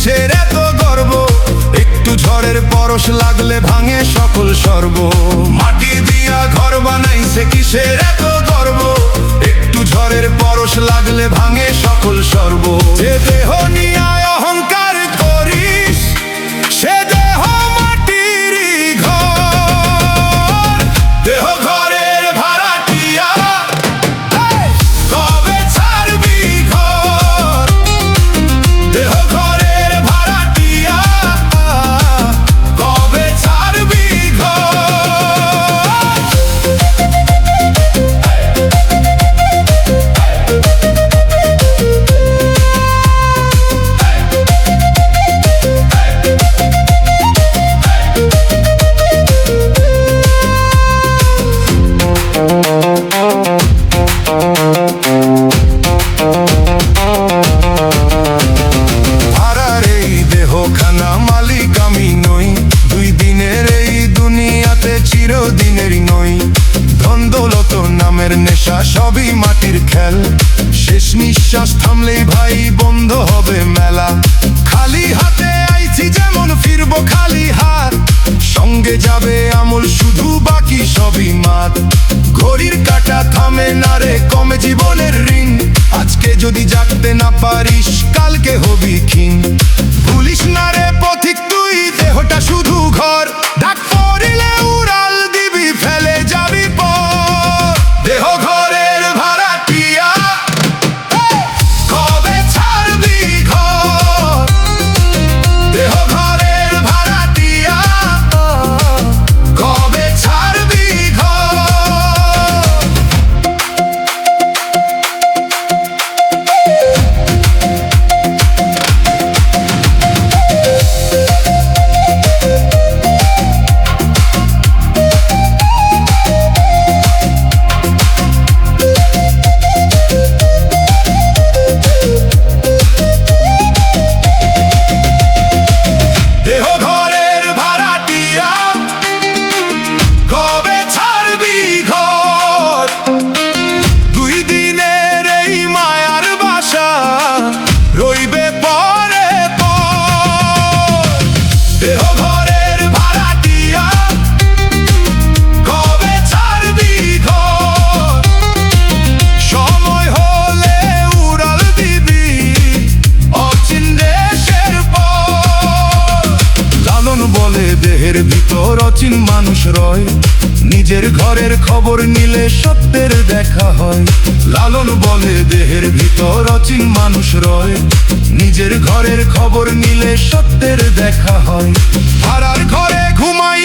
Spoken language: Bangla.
কিসের এত গর্ব, একটু ঝড়ের পরশ লাগলে ভাঙে সকল সর্ব। মাটি দিয়া ঘর বানাইছে কিসের এত গর্ব, একটু ঝড়ের পরশ লাগলে ভাঙে সকল সর্ব। যে দেহ নিয়া অহংকার করিস সে দেহ মাটিরই ঘর। দেহ ঘরের ভাড়াটিয়া কবে ছাড়বি ঘর। দেহ ঘরের ভাড়াটিয়া কবে ছাড়বি ঘর। ভাড়ার এই দেহখানা মালিক আমি নই, দুই দিনের এই দুনিয়াতে চিরদিনেরই নই। ধন দৌলত নামের নেশা সবই মাটির খেল, শেষ নিঃশ্বাস থামলেই ভাই বন্ধ হবে মেলা। খালি হাতে আইছি যেমন ফিরবো খালি হাত, সঙ্গে যাবে আমল শুধু বাকি সবই মাত। ঘড়ির কাঁটা থামে না রে, কমে জীবনের ঋণ, আজকে যদি জাগতে না পারিস কালকে হবি ক্ষীণ। ভুলিস না রে পথিক তুই দেহটা শুধু ঘর, ডাক পড়িলে উড়াল দিবি ফেলে যাবি পর। দেহ ঘরের ভাড়াটিয়া কবে ছাড়বি ঘর। দেহ ঘরের ভাড়াটিয়া কবে ছাড়বি ঘর। দেহ ঘরের ভাড়াটিয়া কবে ছাড়বি ঘর। দুই দিনের এই মায়ার বাসা রইবে পরে পর। দেহ ঘরের ভাড়াটিয়া কবে ছাড়বি ঘর। সময় হলে উড়াল দিবি অচিন দেশের পর। লালন বলে দেহের ভিতর অচিন মানুষ রয়, নিজের ঘরের খবর নিলে সত্যের দেখা হয়। লালন বলে দেহের ভিতর অচিন মানুষ রয়, নিজের ঘরের খবর নিলে সত্যের দেখা হয়। ভাড়ার ঘরে ঘুমাই